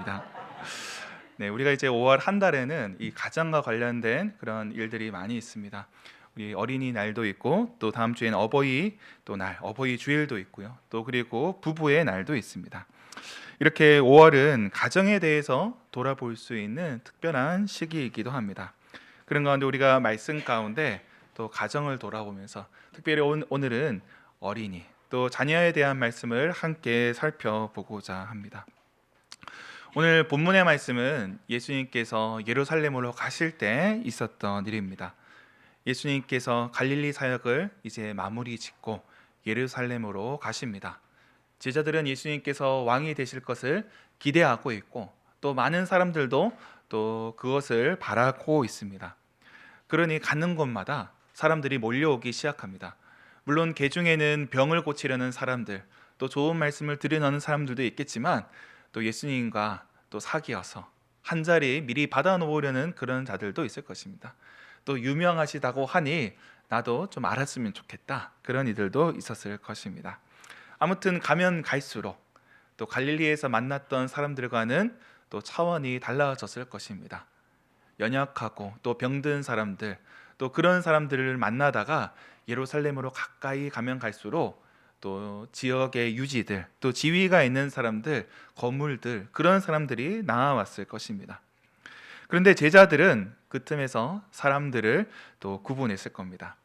반갑습니다. 네, 우리가 이제 5월 한 달에는 이 가정과 관련된 그런 일들이 많이 있습니다. 우리 어린이날도 있고 또 다음 주에는 어버이 주일도 있고요. 또 그리고 부부의 날도 있습니다. 이렇게 5월은 가정에 대해서 돌아볼 수 있는 특별한 시기이기도 합니다. 그런 가운데 우리가 말씀 가운데 또 가정을 돌아보면서 특별히 오늘은 어린이 또 자녀에 대한 말씀을 함께 살펴보고자 합니다. 오늘 본문의 말씀은 예수님께서 예루살렘으로 가실 때 있었던 일입니다. 예수님께서 갈릴리 사역을 이제 마무리 짓고 예루살렘으로 가십니다. 제자들은 예수님께서 왕이 되실 것을 기대하고 있고 또 많은 사람들도 또 그것을 바라고 있습니다. 그러니 가는 곳마다 사람들이 몰려오기 시작합니다. 물론 그 중에는 병을 고치려는 사람들, 또 좋은 말씀을 들으려는 사람들도 있겠지만 또 예수님과 또 사귀어서 한 자리 미리 받아 놓으려는 그런 자들도 있을 것입니다. 또 유명하시다고 하니 나도 좀 알았으면 좋겠다, 그런 이들도 있었을 것입니다. 아무튼 가면 갈수록 또 갈릴리에서 만났던 사람들과는 또 차원이 달라졌을 것입니다. 연약하고 또 병든 사람들, 또 그런 사람들을 만나다가 예루살렘으로 가까이 가면 갈수록 또 지역의 유지들, 또 지위가 있는 사람들, 거물들, 그런 사람들이 나와왔을 것입니다. 그런데 제자들은 그 틈에서 사람들을 또 구분했을 겁니다.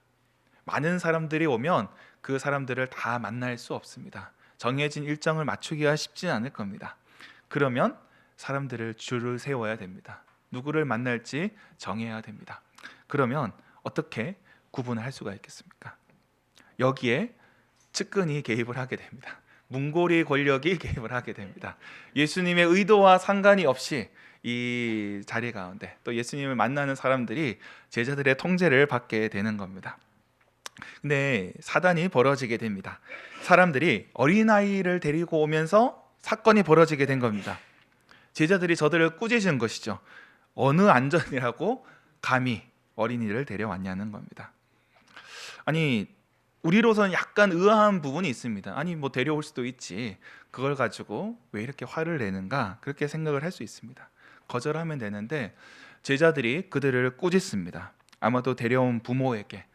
많은 사람들이 오면 그 사람들을 다 만날 수 없습니다. 정해진 일정을 맞추기가 쉽지 않을 겁니다. 그러면 사람들을 줄을 세워야 됩니다. 누구를 만날지 정해야 됩니다. 그러면 어떻게 구분할 수가 있겠습니까? 여기에 측근이 개입을 하게 됩니다. 문고리 권력이 개입을 하게 됩니다. 예수님의 의도와 상관이 없이 이 자리 가운데 또 예수님을 만나는 사람들이 제자들의 통제를 받게 되는 겁니다. 근데 사단이 벌어지게 됩니다. 사람들이 어린아이를 데리고 오면서 사건이 벌어지게 된 겁니다. 제자들이 저들을 꾸짖은 것이죠. 어느 안전이라고 감히 어린이를 데려왔냐는 겁니다. 아니, 우리로서는 약간 의아한 부분이 있습니다. 아니, 뭐 데려올 수도 있지, 그걸 가지고 왜 이렇게 화를 내는가, 그렇게 생각을 할 수 있습니다. 거절하면 되는데 제자들이 그들을 꾸짖습니다. 아마도 데려온 부모에게,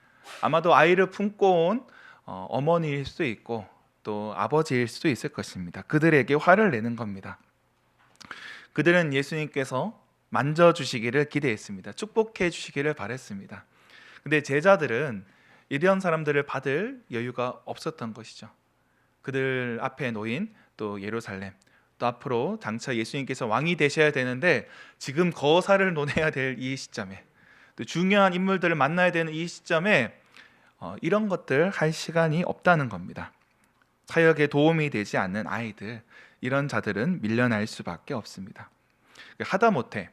아마도 아이를 품고 온 어머니일 수도 있고 또 아버지일 수도 있을 것입니다. 그들에게 화를 내는 겁니다. 그들은 예수님께서 만져주시기를 기대했습니다. 축복해 주시기를 바랬습니다. 근데 제자들은 이런 사람들을 받을 여유가 없었던 것이죠. 그들 앞에 놓인 또 예루살렘, 또 앞으로 장차 예수님께서 왕이 되셔야 되는데 지금 거사를 논해야 될 이 시점에, 또 중요한 인물들을 만나야 되는 이 시점에 이런 것들 할 시간이 없다는 겁니다. 사역에 도움이 되지 않는 아이들, 이런 자들은 밀려날 수밖에 없습니다. 하다못해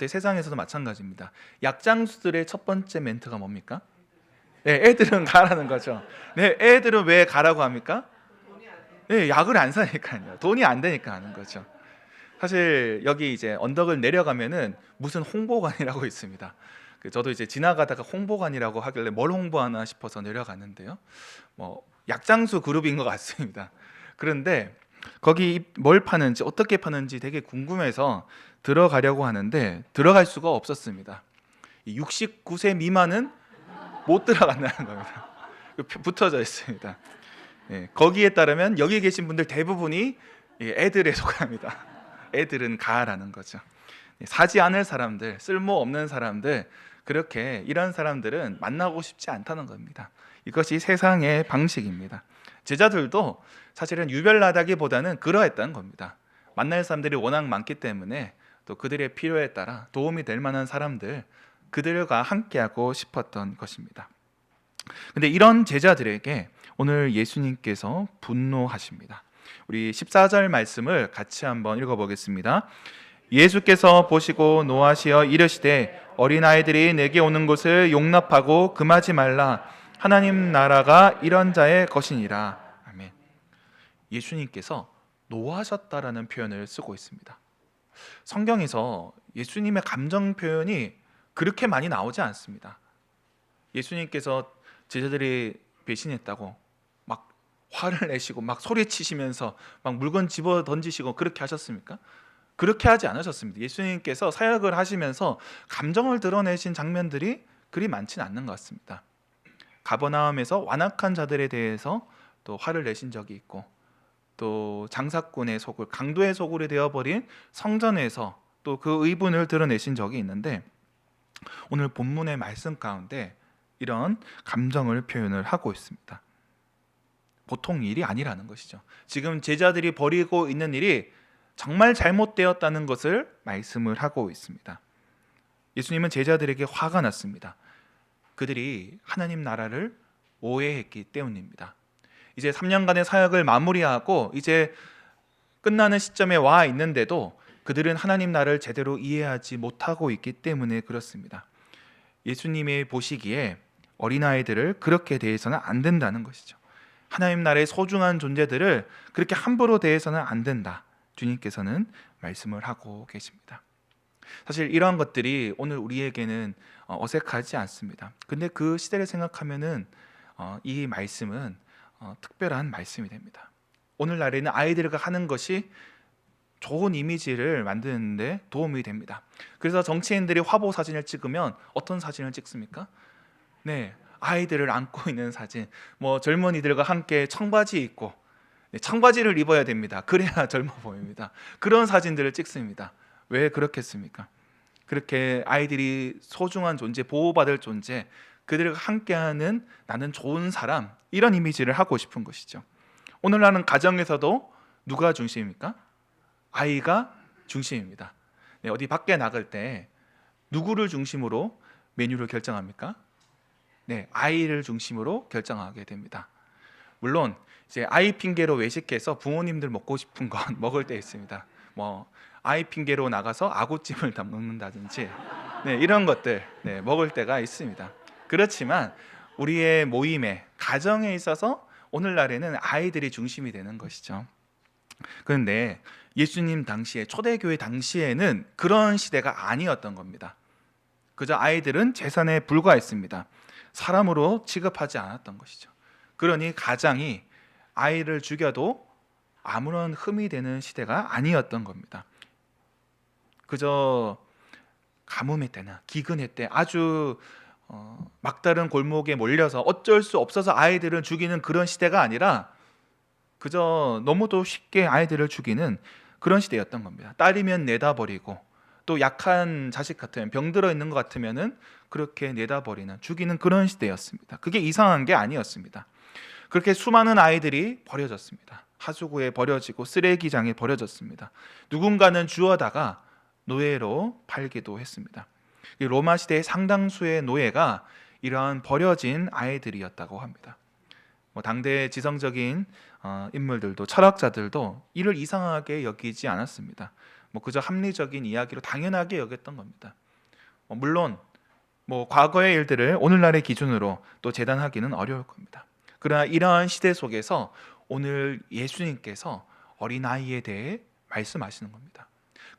세상에서도 마찬가지입니다. 약장수들의 첫 번째 멘트가 뭡니까? 네, 애들은 가라는 거죠. 네, 애들은 왜 가라고 합니까? 네, 약을 안 사니까요. 돈이 안 되니까 하는 거죠. 사실 여기 이제 언덕을 내려가면은 무슨 홍보관이라고 있습니다. 저도 이제 지나가다가 홍보관이라고 하길래 뭘 홍보하나 싶어서 내려갔는데요. 뭐 약장수 그룹인 것 같습니다. 그런데 거기 뭘 파는지 어떻게 파는지 되게 궁금해서 들어가려고 하는데 들어갈 수가 없었습니다. 69세 미만은 못 들어간다는 겁니다. 붙어져 있습니다. 예, 거기에 따르면 여기 계신 분들 대부분이 애들에 속합니다. 애들은 가라는 거죠. 사지 않을 사람들, 쓸모없는 사람들, 그렇게 이런 사람들은 만나고 싶지 않다는 겁니다. 이것이 세상의 방식입니다. 제자들도 사실은 유별나다기보다는 그러했다는 겁니다. 만날 사람들이 워낙 많기 때문에 또 그들의 필요에 따라 도움이 될 만한 사람들, 그들과 함께하고 싶었던 것입니다. 근데 이런 제자들에게 오늘 예수님께서 분노하십니다. 우리 14절 말씀을 같이 한번 읽어보겠습니다. 예수께서 보시고 노하시어 이르시되 어린아이들이 내게 오는 것을 용납하고 금하지 말라. 하나님 나라가 이런 자의 것이니라. 아멘. 예수님께서 노하셨다라는 표현을 쓰고 있습니다. 성경에서 예수님의 감정 표현이 그렇게 많이 나오지 않습니다. 예수님께서 제자들이 배신했다고 막 화를 내시고 막 소리치시면서 막 물건 집어 던지시고 그렇게 하셨습니까? 그렇게 하지 않으셨습니다. 예수님께서 사역을 하시면서 감정을 드러내신 장면들이 그리 많지는 않는 것 같습니다. 가버나움에서 완악한 자들에 대해서 또 화를 내신 적이 있고, 또 장사꾼의 소굴, 강도의 소굴이 되어버린 성전에서 또 그 의분을 드러내신 적이 있는데, 오늘 본문의 말씀 가운데 이런 감정을 표현을 하고 있습니다. 보통 일이 아니라는 것이죠. 지금 제자들이 벌이고 있는 일이 정말 잘못되었다는 것을 말씀을 하고 있습니다. 예수님은 제자들에게 화가 났습니다. 그들이 하나님 나라를 오해했기 때문입니다. 이제 3년간의 사역을 마무리하고 이제 끝나는 시점에 와 있는데도 그들은 하나님 나라를 제대로 이해하지 못하고 있기 때문에 그렇습니다. 예수님이 보시기에 어린아이들을 그렇게 대해서는 안 된다는 것이죠. 하나님 나라의 소중한 존재들을 그렇게 함부로 대해서는 안 된다. 주님께서는 말씀을 하고 계십니다. 사실 이러한 것들이 오늘 우리에게는 어색하지 않습니다. 근데 그 시대를 생각하면은 이 말씀은 특별한 말씀이 됩니다. 오늘날에는 아이들과 하는 것이 좋은 이미지를 만드는데 도움이 됩니다. 그래서 정치인들이 화보 사진을 찍으면 어떤 사진을 찍습니까? 네, 아이들을 안고 있는 사진, 뭐 젊은이들과 함께 청바지 입고, 청바지를 입어야 됩니다. 그래야 젊어 보입니다. 그런 사진들을 찍습니다. 왜 그렇겠습니까? 그렇게 아이들이 소중한 존재, 보호받을 존재, 그들과 함께하는 나는 좋은 사람, 이런 이미지를 하고 싶은 것이죠. 오늘날은 가정에서도 누가 중심입니까? 아이가 중심입니다. 네, 어디 밖에 나갈 때 누구를 중심으로 메뉴를 결정합니까? 네, 아이를 중심으로 결정하게 됩니다. 물론 이제 아이 핑계로 외식해서 부모님들 먹고 싶은 건 먹을 때 있습니다. 뭐 아이 핑계로 나가서 아구찜을 다 먹는다든지, 네, 이런 것들 먹을 때가 있습니다. 그렇지만 우리의 모임에, 가정에 있어서 오늘날에는 아이들이 중심이 되는 것이죠. 그런데 예수님 당시에, 초대교회 당시에는 그런 시대가 아니었던 겁니다. 그저 아이들은 재산에 불과했습니다. 사람으로 취급하지 않았던 것이죠. 그러니 가장이 아이를 죽여도 아무런 흠이 되는 시대가 아니었던 겁니다. 그저 가뭄의 때나 기근의 때 아주 막다른 골목에 몰려서 어쩔 수 없어서 아이들을 죽이는 그런 시대가 아니라 그저 너무도 쉽게 아이들을 죽이는 그런 시대였던 겁니다. 딸이면 내다 버리고, 또 약한 자식 같으면, 병들어 있는 것 같으면은 그렇게 내다 버리는, 죽이는 그런 시대였습니다. 그게 이상한 게 아니었습니다. 그렇게 수많은 아이들이 버려졌습니다. 하수구에 버려지고 쓰레기장에 버려졌습니다. 누군가는 주워다가 노예로 팔기도 했습니다. 로마 시대의 상당수의 노예가 이러한 버려진 아이들이었다고 합니다. 당대의 지성적인 인물들도, 철학자들도 이를 이상하게 여기지 않았습니다. 그저 합리적인 이야기로 당연하게 여겼던 겁니다. 물론 과거의 일들을 오늘날의 기준으로 또 재단하기는 어려울 겁니다. 그러나 이러한 시대 속에서 오늘 예수님께서 어린아이에 대해 말씀하시는 겁니다.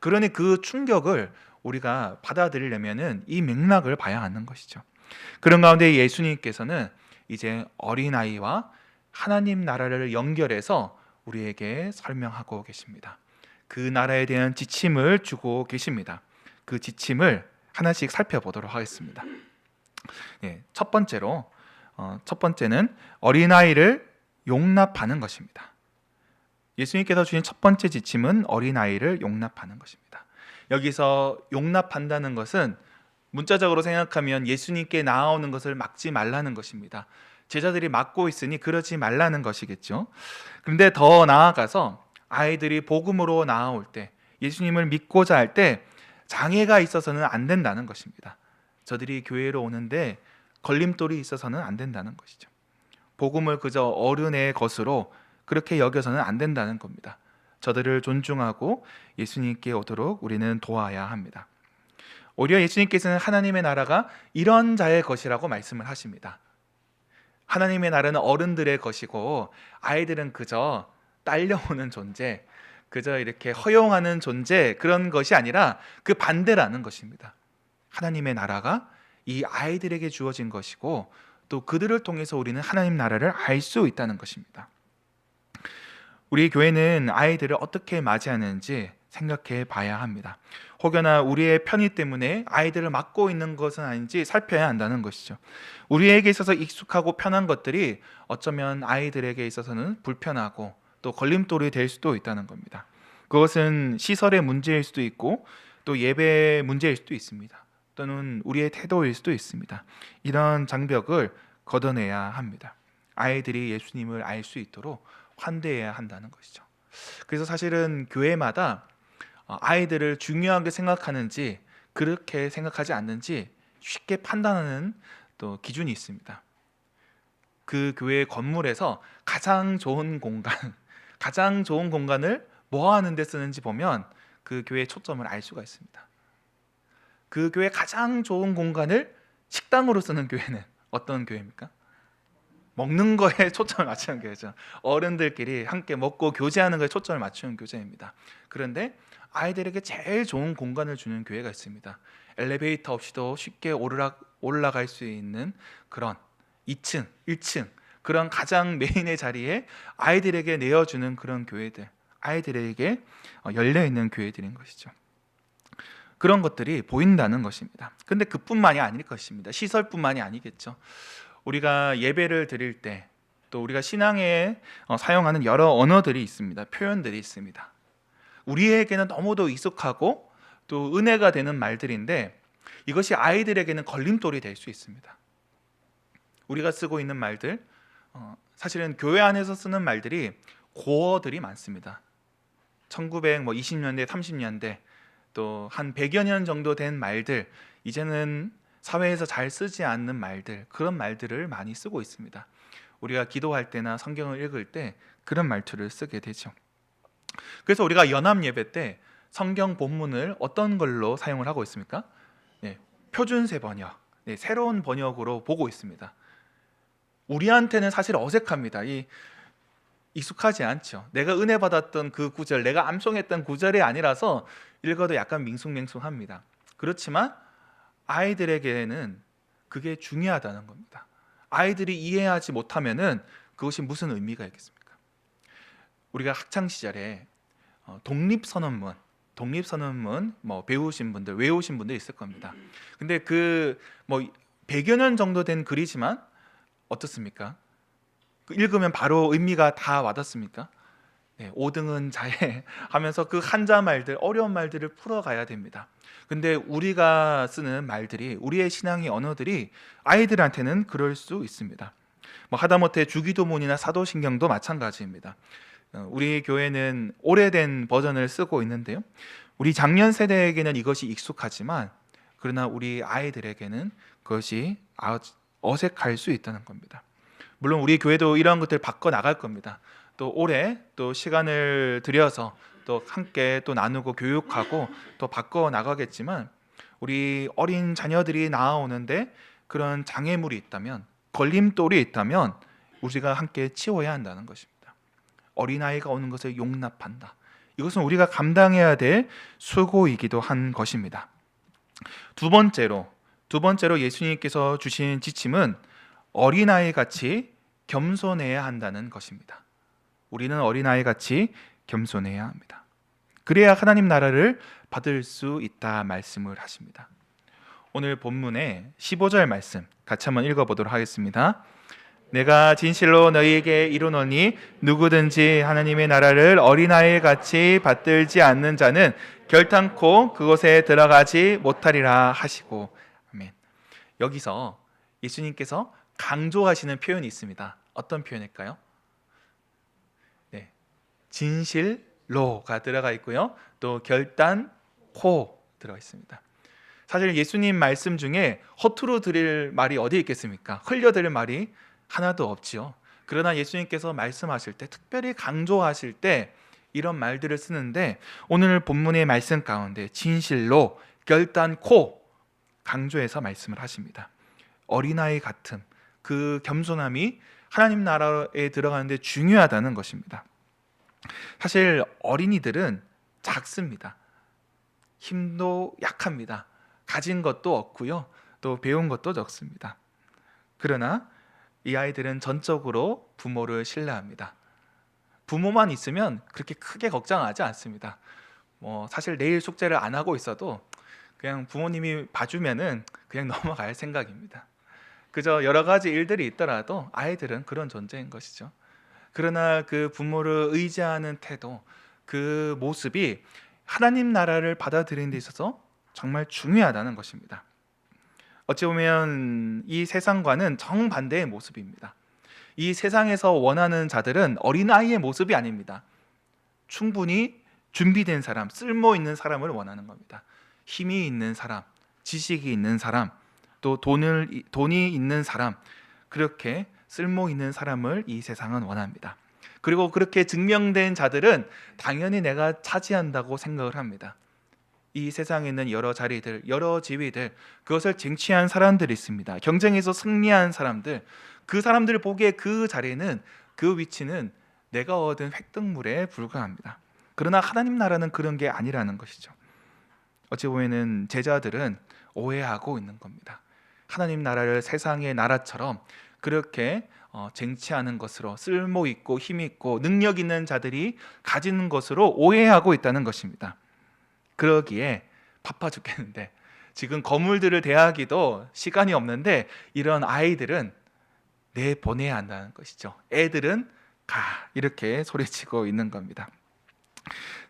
그러니 그 충격을 우리가 받아들이려면 이 맥락을 봐야 하는 것이죠. 그런 가운데 예수님께서는 이제 어린아이와 하나님 나라를 연결해서 우리에게 설명하고 계십니다. 그 나라에 대한 지침을 주고 계십니다. 그 지침을 하나씩 살펴보도록 하겠습니다. 첫 번째는 어린아이를 용납하는 것입니다. 예수님께서 주신 첫 번째 지침은 어린아이를 용납하는 것입니다. 여기서 용납한다는 것은 문자적으로 생각하면 예수님께 나아오는 것을 막지 말라는 것입니다. 제자들이 막고 있으니 그러지 말라는 것이겠죠. 그런데 더 나아가서 아이들이 복음으로 나아올 때, 예수님을 믿고자 할 때 장애가 있어서는 안 된다는 것입니다. 저들이 교회로 오는데 걸림돌이 있어서는 안 된다는 것이죠. 복음을 그저 어른의 것으로 그렇게 여겨서는 안 된다는 겁니다. 저들을 존중하고 예수님께 오도록 우리는 도와야 합니다. 오히려 예수님께서는 하나님의 나라가 이런 자의 것이라고 말씀을 하십니다. 하나님의 나라는 어른들의 것이고 아이들은 그저 딸려오는 존재, 그저 이렇게 허용하는 존재, 그런 것이 아니라 그 반대라는 것입니다. 하나님의 나라가 이 아이들에게 주어진 것이고 또 그들을 통해서 우리는 하나님 나라를 알 수 있다는 것입니다. 우리 교회는 아이들을 어떻게 맞이하는지 생각해 봐야 합니다. 혹여나 우리의 편의 때문에 아이들을 막고 있는 것은 아닌지 살펴야 한다는 것이죠. 우리에게 있어서 익숙하고 편한 것들이 어쩌면 아이들에게 있어서는 불편하고 또 걸림돌이 될 수도 있다는 겁니다. 그것은 시설의 문제일 수도 있고 또 예배의 문제일 수도 있습니다. 또는 우리의 태도일 수도 있습니다. 이런 장벽을 걷어내야 합니다. 아이들이 예수님을 알 수 있도록 환대해야 한다는 것이죠. 그래서 사실은 교회마다 아이들을 중요하게 생각하는지 그렇게 생각하지 않는지 쉽게 판단하는 또 기준이 있습니다. 그 교회 건물에서 가장 좋은 공간, 가장 좋은 공간을 뭐 하는 데 쓰는지 보면 그 교회의 초점을 알 수가 있습니다. 그 교회 가장 좋은 공간을 식당으로 쓰는 교회는 어떤 교회입니까? 먹는 거에 초점을 맞추는 교회죠. 어른들끼리 함께 먹고 교제하는 거에 초점을 맞추는 교제입니다. 그런데 아이들에게 제일 좋은 공간을 주는 교회가 있습니다. 엘리베이터 없이도 쉽게 올라갈 수 있는 그런 2층, 1층 그런 가장 메인의 자리에 아이들에게 내어주는 그런 교회들, 아이들에게 열려 있는 교회들인 것이죠. 그런 것들이 보인다는 것입니다. 근데 그뿐만이 아닐 것입니다. 시설뿐만이 아니겠죠. 우리가 예배를 드릴 때 또 우리가 신앙에 사용하는 여러 언어들이 있습니다. 표현들이 있습니다. 우리에게는 너무도 익숙하고 또 은혜가 되는 말들인데 이것이 아이들에게는 걸림돌이 될 수 있습니다. 우리가 쓰고 있는 말들, 사실은 교회 안에서 쓰는 말들이 고어들이 많습니다. 1920년대, 30년대 또 한 100여 년 정도 된 말들, 이제는 사회에서 잘 쓰지 않는 말들, 그런 말들을 많이 쓰고 있습니다. 우리가 기도할 때나 성경을 읽을 때 그런 말투를 쓰게 되죠. 그래서 우리가 연합 예배 때 성경 본문을 어떤 걸로 사용을 하고 있습니까? 네, 표준세 번역, 네, 새로운 번역으로 보고 있습니다. 우리한테는 사실 어색합니다. 익숙하지 않죠. 내가 은혜 받았던 그 구절, 내가 암송했던 구절이 아니라서 읽어도 약간 밍숭맹숭합니다. 그렇지만 아이들에게는 그게 중요하다는 겁니다. 아이들이 이해하지 못하면은 그것이 무슨 의미가 있겠습니까? 우리가 학창 시절에 독립선언문 뭐 배우신 분들, 외우신 분들 있을 겁니다. 근데 그 뭐 100여 년 정도 된 글이지만 어떻습니까? 읽으면 바로 의미가 다 와닿습니까? 네, 5등은 자해 하면서 그 한자 말들, 어려운 말들을 풀어가야 됩니다. 근데 우리가 쓰는 말들이, 우리의 신앙의 언어들이 아이들한테는 그럴 수 있습니다. 뭐 하다못해 주기도문이나 사도신경도 마찬가지입니다. 우리 교회는 오래된 버전을 쓰고 있는데요. 우리 장년 세대에게는 이것이 익숙하지만 그러나 우리 아이들에게는 그것이 어색할 수 있다는 겁니다. 물론 우리 교회도 이런 것들 바꿔 나갈 겁니다. 또 올해 또 시간을 들여서 또 함께 또 나누고 교육하고 또 바꿔 나가겠지만 우리 어린 자녀들이 나아오는데 그런 장애물이 있다면, 걸림돌이 있다면 우리가 함께 치워야 한다는 것입니다. 어린아이가 오는 것을 용납한다. 이것은 우리가 감당해야 될 수고이기도 한 것입니다. 두 번째로 예수님께서 주신 지침은 어린아이 같이 겸손해야 한다는 것입니다. 우리는 어린아이 같이 겸손해야 합니다. 그래야 하나님 나라를 받을 수 있다 말씀을 하십니다. 오늘 본문의 15절 말씀 같이 한번 읽어보도록 하겠습니다. 내가 진실로 너희에게 이르노니 누구든지 하나님의 나라를 어린아이 같이 받들지 않는 자는 결탄코 그곳에 들어가지 못하리라 하시고. 아멘. 여기서 예수님께서 강조하시는 표현이 있습니다. 어떤 표현일까요? 네, 진실로가 들어가 있고요. 또 결단코 들어가 있습니다. 사실 예수님 말씀 중에 허투루 드릴 말이 어디 있겠습니까? 흘려드릴 말이 하나도 없지요. 그러나 예수님께서 말씀하실 때, 특별히 강조하실 때 이런 말들을 쓰는데 오늘 본문의 말씀 가운데 진실로, 결단코 강조해서 말씀을 하십니다. 어린아이 같음, 그 겸손함이 하나님 나라에 들어가는데 중요하다는 것입니다. 사실 어린이들은 작습니다. 힘도 약합니다. 가진 것도 없고요. 또 배운 것도 적습니다. 그러나 이 아이들은 전적으로 부모를 신뢰합니다. 부모만 있으면 그렇게 크게 걱정하지 않습니다. 사실 내일 숙제를 안 하고 있어도 그냥 부모님이 봐주면은 그냥 넘어갈 생각입니다. 그저 여러 가지 일들이 있더라도 아이들은 그런 존재인 것이죠. 그러나 그 부모를 의지하는 태도, 그 모습이 하나님 나라를 받아들이는 데 있어서 정말 중요하다는 것입니다. 어찌 보면 이 세상과는 정반대의 모습입니다. 이 세상에서 원하는 자들은 어린아이의 모습이 아닙니다. 충분히 준비된 사람, 쓸모 있는 사람을 원하는 겁니다. 힘이 있는 사람, 지식이 있는 사람, 또 돈이 있는 사람, 그렇게 쓸모 있는 사람을 이 세상은 원합니다. 그리고 그렇게 증명된 자들은 당연히 내가 차지한다고 생각을 합니다. 이 세상에 있는 여러 자리들, 여러 지위들, 그것을 쟁취한 사람들이 있습니다. 경쟁에서 승리한 사람들, 그 사람들 보기에 그 자리는, 그 위치는 내가 얻은 획득물에 불과합니다. 그러나 하나님 나라는 그런 게 아니라는 것이죠. 어찌 보면은 제자들은 오해하고 있는 겁니다. 하나님 나라를 세상의 나라처럼 그렇게 쟁취하는 것으로, 쓸모 있고 힘 있고 능력 있는 자들이 가지는 것으로 오해하고 있다는 것입니다. 그러기에 바빠 죽겠는데, 지금 거물들을 대하기도 시간이 없는데 이런 아이들은 내보내야 한다는 것이죠. 애들은 가, 이렇게 소리치고 있는 겁니다.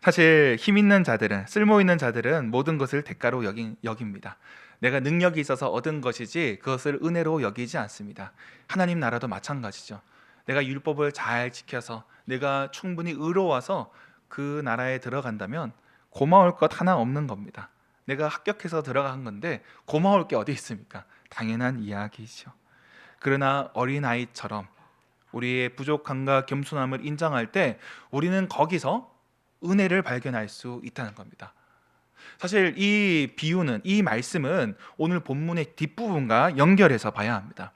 사실 힘 있는 자들은, 쓸모 있는 자들은 모든 것을 대가로 여깁니다. 내가 능력이 있어서 얻은 것이지 그것을 은혜로 여기지 않습니다. 하나님 나라도 마찬가지죠. 내가 율법을 잘 지켜서 내가 충분히 의로워서 그 나라에 들어간다면 고마울 것 하나 없는 겁니다. 내가 합격해서 들어간 건데 고마울 게 어디 있습니까? 당연한 이야기죠. 그러나 어린아이처럼 우리의 부족함과 겸손함을 인정할 때 우리는 거기서 은혜를 발견할 수 있다는 겁니다. 사실 이 비유는, 이 말씀은 오늘 본문의 뒷부분과 연결해서 봐야 합니다.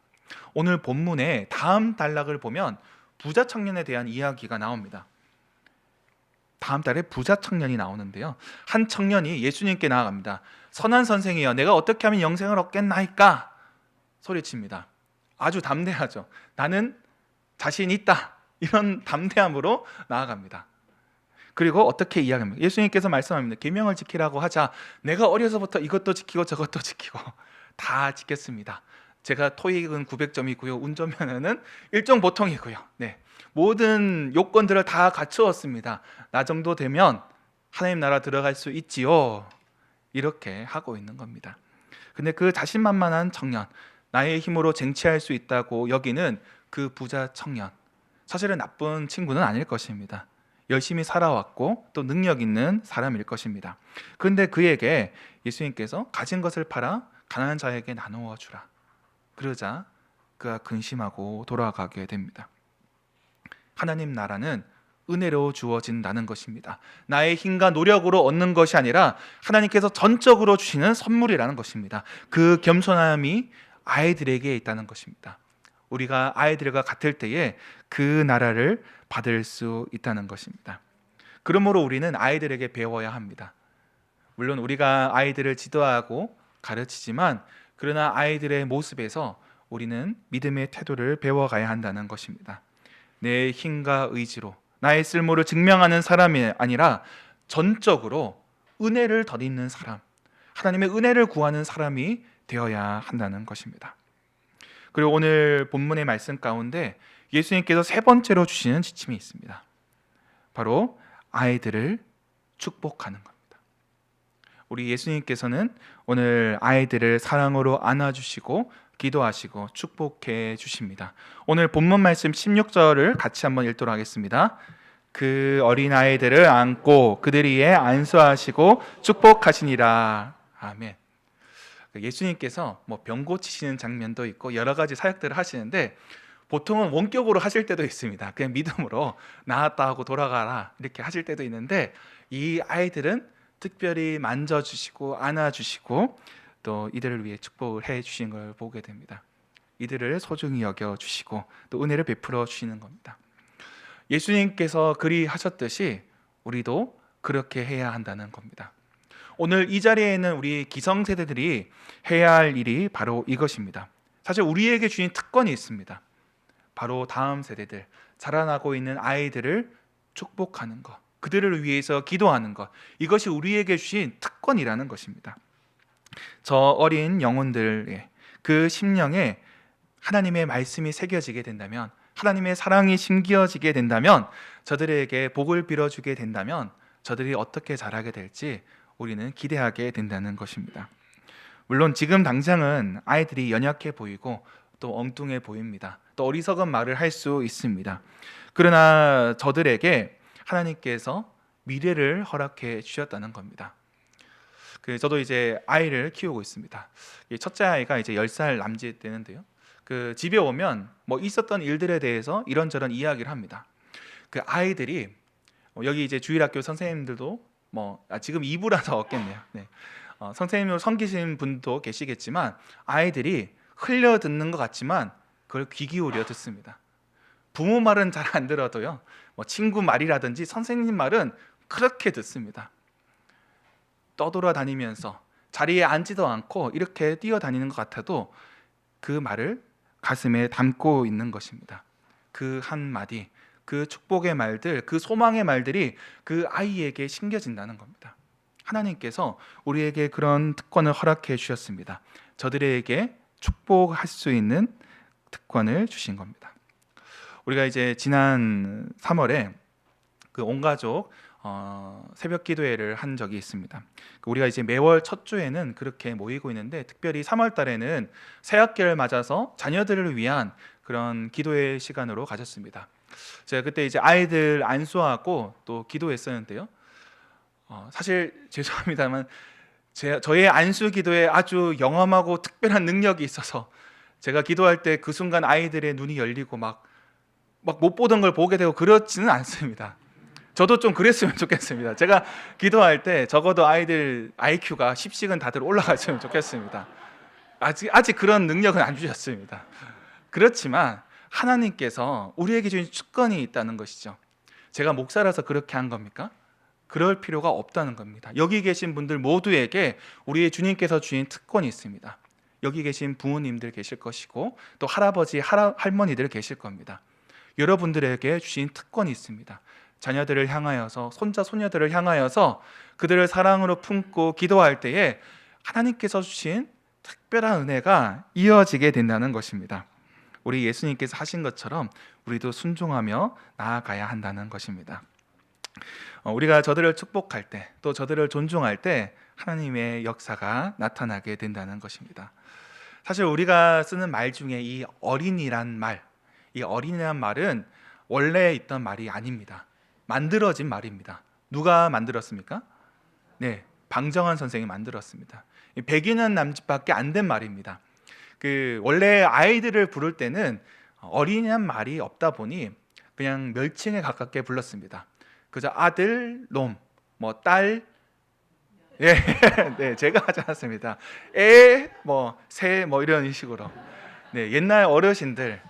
오늘 본문의 다음 단락을 보면 부자 청년에 대한 이야기가 나옵니다. 다음 달에 부자 청년이 나오는데요, 한 청년이 예수님께 나아갑니다. 선한 선생이여, 내가 어떻게 하면 영생을 얻겠나이까? 소리칩니다. 아주 담대하죠. 나는 자신 있다, 이런 담대함으로 나아갑니다. 그리고 어떻게 이야기합니까? 예수님께서 말씀합니다. 계명을 지키라고 하자 내가 어려서부터 이것도 지키고 저것도 지키고 다 지켰습니다. 제가 토익은 900점이고요. 운전면허는 일종 보통이고요. 네, 모든 요건들을 다 갖추었습니다. 나 정도 되면 하나님 나라 들어갈 수 있지요. 이렇게 하고 있는 겁니다. 근데 그 자신만만한 청년, 나의 힘으로 쟁취할 수 있다고 여기는 그 부자 청년, 사실은 나쁜 친구는 아닐 것입니다. 열심히 살아왔고 또 능력 있는 사람일 것입니다. 그런데 그에게 예수님께서 가진 것을 팔아 가난한 자에게 나누어 주라. 그러자 그가 근심하고 돌아가게 됩니다. 하나님 나라는 은혜로 주어진다는 것입니다. 나의 힘과 노력으로 얻는 것이 아니라 하나님께서 전적으로 주시는 선물이라는 것입니다. 그 겸손함이 아이들에게 있다는 것입니다. 우리가 아이들과 같을 때에 그 나라를 받을 수 있다는 것입니다. 그러므로 우리는 아이들에게 배워야 합니다. 물론 우리가 아이들을 지도하고 가르치지만, 그러나 아이들의 모습에서 우리는 믿음의 태도를 배워가야 한다는 것입니다. 내 힘과 의지로 나의 쓸모를 증명하는 사람이 아니라 전적으로 은혜를 덧입는 사람, 하나님의 은혜를 구하는 사람이 되어야 한다는 것입니다. 그리고 오늘 본문의 말씀 가운데 예수님께서 세 번째로 주시는 지침이 있습니다. 바로 아이들을 축복하는 겁니다. 우리 예수님께서는 오늘 아이들을 사랑으로 안아주시고 기도하시고 축복해 주십니다. 오늘 본문 말씀 16절을 같이 한번 읽도록 하겠습니다. 그 어린아이들을 안고 그들 위에 안수하시고 축복하시니라. 아멘. 예수님께서 병 고치시는 장면도 있고 여러 가지 사역들을 하시는데 보통은 원격으로 하실 때도 있습니다. 그냥 믿음으로 나았다 하고 돌아가라 이렇게 하실 때도 있는데, 이 아이들은 특별히 만져주시고 안아주시고 또 이들을 위해 축복을 해주신 걸 보게 됩니다. 이들을 소중히 여겨주시고 또 은혜를 베풀어 주시는 겁니다. 예수님께서 그리 하셨듯이 우리도 그렇게 해야 한다는 겁니다. 오늘 이 자리에 있는 우리 기성세대들이 해야 할 일이 바로 이것입니다. 사실 우리에게 주신 특권이 있습니다. 바로 다음 세대들, 자라나고 있는 아이들을 축복하는 것, 그들을 위해서 기도하는 것, 이것이 우리에게 주신 특권이라는 것입니다. 저 어린 영혼들의 그 심령에 하나님의 말씀이 새겨지게 된다면, 하나님의 사랑이 심겨지게 된다면, 저들에게 복을 빌어주게 된다면 저들이 어떻게 자라게 될지 우리는 기대하게 된다는 것입니다. 물론 지금 당장은 아이들이 연약해 보이고 또 엉뚱해 보입니다. 또 어리석은 말을 할 수 있습니다. 그러나 저들에게 하나님께서 미래를 허락해 주셨다는 겁니다. 저도 이제 아이를 키우고 있습니다. 첫째 아이가 이제 10살 남짓 되는데요. 집에 오면 뭐 있었던 일들에 대해서 이런저런 이야기를 합니다. 아이들이 여기 이제 주일학교 선생님들도 지금 2부라서 없겠네요. 네. 선생님으로 섬기신 분도 계시겠지만 아이들이 흘려 듣는 것 같지만 그걸 귀 기울여 듣습니다. 부모 말은 잘 안 들어도요, 친구 말이라든지 선생님 말은 그렇게 듣습니다. 떠돌아다니면서 자리에 앉지도 않고 이렇게 뛰어다니는 것 같아도 그 말을 가슴에 담고 있는 것입니다. 그 한마디, 그 축복의 말들, 그 소망의 말들이 그 아이에게 심겨진다는 겁니다. 하나님께서 우리에게 그런 특권을 허락해 주셨습니다. 저들에게 축복할 수 있는 특권을 주신 겁니다. 우리가 이제 지난 3월에 온 가족 새벽 기도회를 한 적이 있습니다. 우리가 이제 매월 첫 주에는 그렇게 모이고 있는데, 특별히 3월 달에는 새 학기를 맞아서 자녀들을 위한 그런 기도회 시간으로 가졌습니다. 제가 그때 이제 아이들 안수하고 또 기도했었는데요. 사실 죄송합니다만 저의 안수 기도에 아주 영험하고 특별한 능력이 있어서 제가 기도할 때 그 순간 아이들의 눈이 열리고 막 못 보던 걸 보게 되고 그렇지는 않습니다. 저도 좀 그랬으면 좋겠습니다. 제가 기도할 때 적어도 아이들 IQ가 10씩은 다들 올라갔으면 좋겠습니다. 아직 그런 능력은 안 주셨습니다. 그렇지만 하나님께서 우리에게 주신 특권이 있다는 것이죠. 제가 목사라서 그렇게 한 겁니까? 그럴 필요가 없다는 겁니다. 여기 계신 분들 모두에게 우리의 주님께서 주신 특권이 있습니다. 여기 계신 부모님들 계실 것이고 또 할아버지, 할머니들 계실 겁니다. 여러분들에게 주신 특권이 있습니다. 자녀들을 향하여서, 손자, 손녀들을 향하여서 그들을 사랑으로 품고 기도할 때에 하나님께서 주신 특별한 은혜가 이어지게 된다는 것입니다. 우리 예수님께서 하신 것처럼 우리도 순종하며 나아가야 한다는 것입니다. 우리가 저들을 축복할 때, 또 저들을 존중할 때 하나님의 역사가 나타나게 된다는 것입니다. 사실 우리가 쓰는 말 중에 이 어린이란 말, 이 어린이란 말은 원래 있던 말이 아닙니다. 만들어진 말입니다. 누가 만들었습니까? 네, 방정환 선생이 만들었습니다. 100여년 남짓밖에 안 된 말입니다. 원래 아이들을 부를 때는 어린이란 말이 없다 보니 그냥 멸칭에 가깝게 불렀습니다. 그저 아들, 놈, 딸, 예, 네, 제가 하지 않았습니다. 애, 새, 이런 식으로. 네, 옛날 어르신들,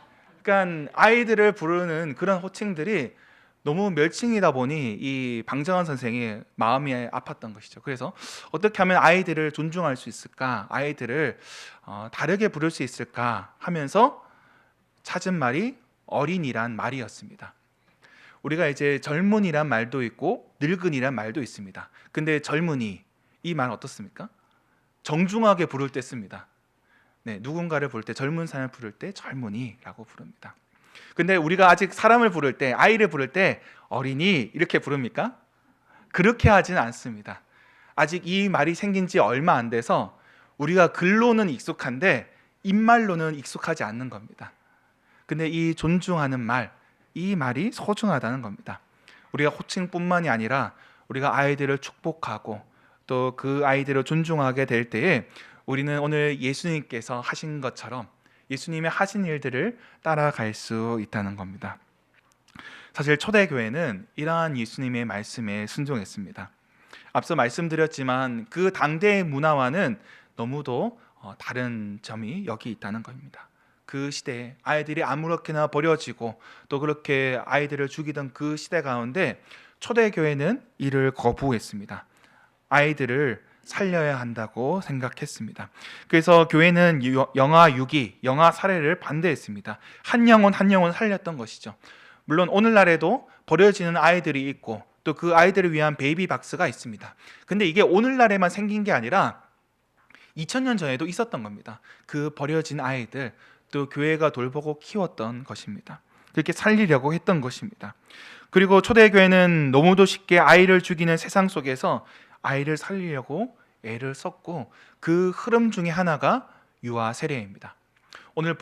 그러니까 아이들을 부르는 그런 호칭들이 너무 멸칭이다 보니 이 방정환 선생이 마음이 아팠던 것이죠. 그래서 어떻게 하면 아이들을 존중할 수 있을까, 아이들을 다르게 부를 수 있을까 하면서 찾은 말이 어린이란 말이었습니다. 우리가 이제 젊은이란 말도 있고 늙은이란 말도 있습니다. 근데 젊은이, 이 말 어떻습니까? 정중하게 부를 때 씁니다. 네, 누군가를 부를 때, 젊은 사람을 부를 때 젊은이라고 부릅니다. 근데 우리가 아직 사람을 부를 때, 아이를 부를 때 어린이 이렇게 부릅니까? 그렇게 하지는 않습니다. 아직 이 말이 생긴 지 얼마 안 돼서 우리가 글로는 익숙한데 입말로는 익숙하지 않는 겁니다. 근데 이 존중하는 말, 이 말이 소중하다는 겁니다. 우리가 호칭뿐만이 아니라 우리가 아이들을 축복하고 또 그 아이들을 존중하게 될 때에 우리는 오늘 예수님께서 하신 것처럼 예수님의 하신 일들을 따라갈 수 있다는 겁니다. 사실 초대교회는 이러한 예수님의 말씀에 순종했습니다. 앞서 말씀드렸지만 그 당대의 문화와는 너무도 다른 점이 여기 있다는 겁니다. 그 시대에 아이들이 아무렇게나 버려지고 또 그렇게 아이들을 죽이던 그 시대 가운데 초대교회는 이를 거부했습니다. 아이들을 살려야 한다고 생각했습니다. 그래서 교회는 영아 유기, 영아 살해를 반대했습니다. 한 영혼 한 영혼 살렸던 것이죠. 물론 오늘날에도 버려지는 아이들이 있고 또 그 아이들을 위한 베이비 박스가 있습니다. 근데 이게 오늘날에만 생긴 게 아니라 2000년 전에도 있었던 겁니다. 그 버려진 아이들, 또 교회가 돌보고 키웠던 것입니다. 그렇게 살리려고 했던 것입니다. 그리고 초대교회는 너무도 쉽게 아이를 죽이는 세상 속에서 아이를 살리려고 애를 썼고, 그 흐름 중에 하나가 유아 세례입니다. 오늘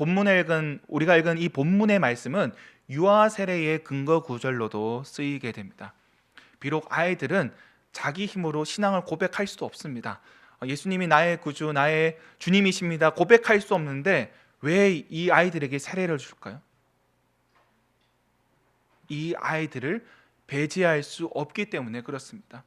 우리가 읽은 이 본문의 말씀은 유아 세례의 근거 구절로도 쓰이게 됩니다. 비록 아이들은 자기 힘으로 신앙을 고백할 수도 없습니다. 예수님이 나의 구주, 나의 주님이십니다 고백할 수 없는데 왜 이 아이들에게 세례를 줄까요? 이 아이들을 배제할 수 없기 때문에 그렇습니다.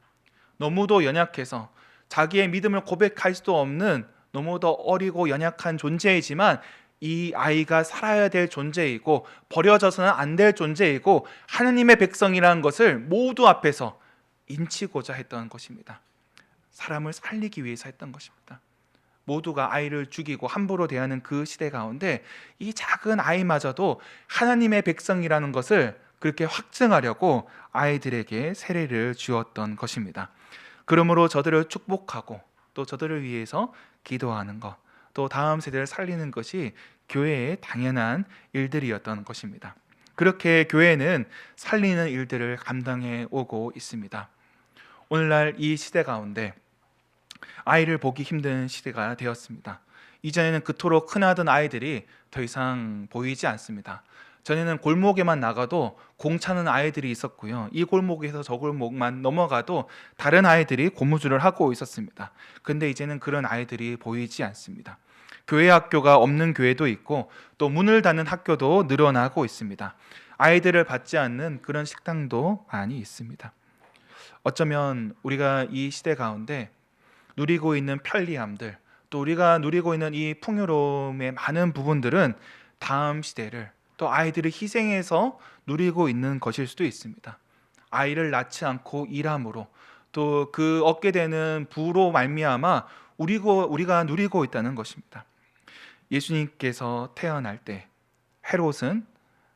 너무도 연약해서 자기의 믿음을 고백할 수도 없는 너무도 어리고 연약한 존재이지만 이 아이가 살아야 될 존재이고 버려져서는 안 될 존재이고 하느님의 백성이라는 것을 모두 앞에서 인치고자 했던 것입니다. 사람을 살리기 위해서 했던 것입니다. 모두가 아이를 죽이고 함부로 대하는 그 시대 가운데 이 작은 아이마저도 하나님의 백성이라는 것을 그렇게 확증하려고 아이들에게 세례를 주었던 것입니다. 그러므로 저들을 축복하고 또 저들을 위해서 기도하는 것, 또 다음 세대를 살리는 것이 교회의 당연한 일들이었던 것입니다. 그렇게 교회는 살리는 일들을 감당해 오고 있습니다. 오늘날 이 시대 가운데 아이를 보기 힘든 시대가 되었습니다. 이전에는 그토록 흔하던 아이들이 더 이상 보이지 않습니다. 전에는 골목에만 나가도 공차는 아이들이 있었고요. 이 골목에서 저 골목만 넘어가도 다른 아이들이 고무줄을 하고 있었습니다. 근데 이제는 그런 아이들이 보이지 않습니다. 교회 학교가 없는 교회도 있고 또 문을 닫는 학교도 늘어나고 있습니다. 아이들을 받지 않는 그런 식당도 많이 있습니다. 어쩌면 우리가 이 시대 가운데 누리고 있는 편리함들, 또 우리가 누리고 있는 이 풍요로움의 많은 부분들은 다음 시대를, 또 아이들을 희생해서 누리고 있는 것일 수도 있습니다. 아이를 낳지 않고 일함으로 또 그 얻게 되는 부로 말미암아 우리가 누리고 있다는 것입니다. 예수님께서 태어날 때 헤롯은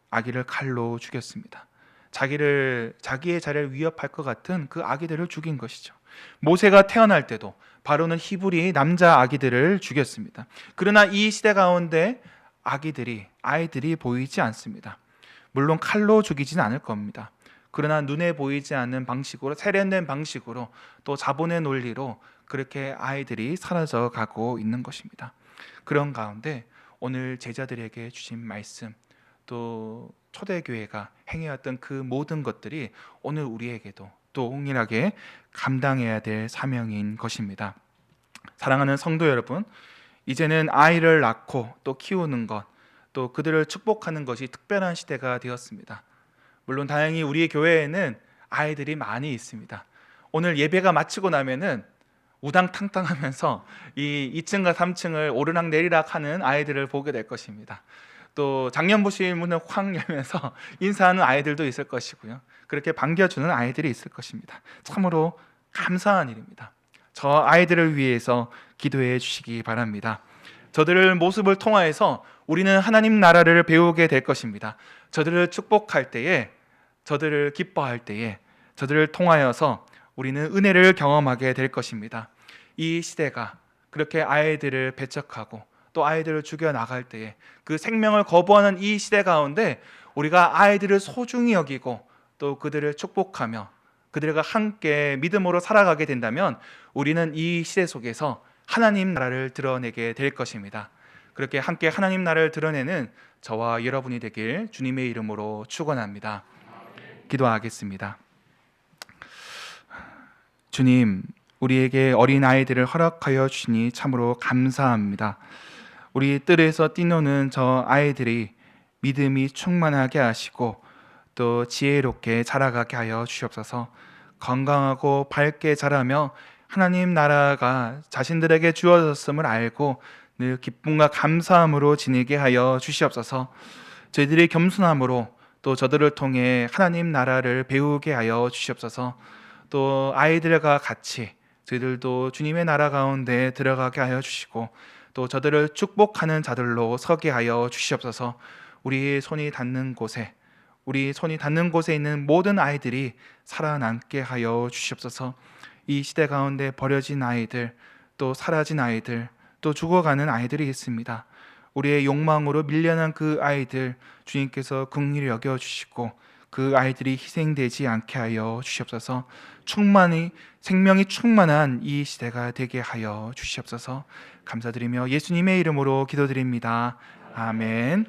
아기를 칼로 죽였습니다. 자기의 자리를 위협할 것 같은 그 아기들을 죽인 것이죠. 모세가 태어날 때도 바로는 히브리 남자 아기들을 죽였습니다. 그러나 이 시대 가운데 아이들이 보이지 않습니다. 물론 칼로 죽이지는 않을 겁니다. 그러나 눈에 보이지 않는 방식으로, 세련된 방식으로, 또 자본의 논리로 그렇게 아이들이 사라져 가고 있는 것입니다. 그런 가운데 오늘 제자들에게 주신 말씀, 또 초대교회가 행해왔던 그 모든 것들이 오늘 우리에게도 동일하게 감당해야 될 사명인 것입니다. 사랑하는 성도 여러분, 이제는 아이를 낳고 또 키우는 것, 또 그들을 축복하는 것이 특별한 시대가 되었습니다. 물론 다행히 우리 교회에는 아이들이 많이 있습니다. 오늘 예배가 마치고 나면은 우당탕탕하면서 이 2층과 3층을 오르락 내리락 하는 아이들을 보게 될 것입니다. 또 작년부실 문을 확 열면서 인사하는 아이들도 있을 것이고요. 그렇게 반겨주는 아이들이 있을 것입니다. 참으로 감사한 일입니다. 저 아이들을 위해서 기도해 주시기 바랍니다. 저들을 모습을 통하여서 우리는 하나님 나라를 배우게 될 것입니다. 저들을 축복할 때에, 저들을 기뻐할 때에, 저들을 통하여서 우리는 은혜를 경험하게 될 것입니다. 이 시대가 그렇게 아이들을 배척하고 또 아이들을 죽여나갈 때에, 그 생명을 거부하는 이 시대 가운데 우리가 아이들을 소중히 여기고 또 그들을 축복하며 그들과 함께 믿음으로 살아가게 된다면 우리는 이 시대 속에서 하나님 나라를 드러내게 될 것입니다. 그렇게 함께 하나님 나라를 드러내는 저와 여러분이 되길 주님의 이름으로 축원합니다. 기도하겠습니다. 주님, 우리에게 어린 아이들을 허락하여 주시니 참으로 감사합니다. 우리 뜰에서 뛰노는 저 아이들이 믿음이 충만하게 하시고 또 지혜롭게 자라가게 하여 주시옵소서. 건강하고 밝게 자라며 하나님 나라가 자신들에게 주어졌음을 알고 늘 기쁨과 감사함으로 지내게 하여 주시옵소서. 저희들이 겸손함으로 또 저들을 통해 하나님 나라를 배우게 하여 주시옵소서. 또 아이들과 같이 저희들도 주님의 나라 가운데 들어가게 하여 주시고 또 저들을 축복하는 자들로 서게 하여 주시옵소서. 우리의 손이 닿는 곳에, 우리 손이 닿는 곳에 있는 모든 아이들이 살아남게 하여 주시옵소서. 이 시대 가운데 버려진 아이들, 또 사라진 아이들, 또 죽어가는 아이들이 있습니다. 우리의 욕망으로 밀려난 그 아이들 주님께서 긍휼히 여겨 주시고 그 아이들이 희생되지 않게 하여 주시옵소서. 생명이 충만한 이 시대가 되게 하여 주시옵소서. 감사드리며 예수님의 이름으로 기도드립니다. 아멘.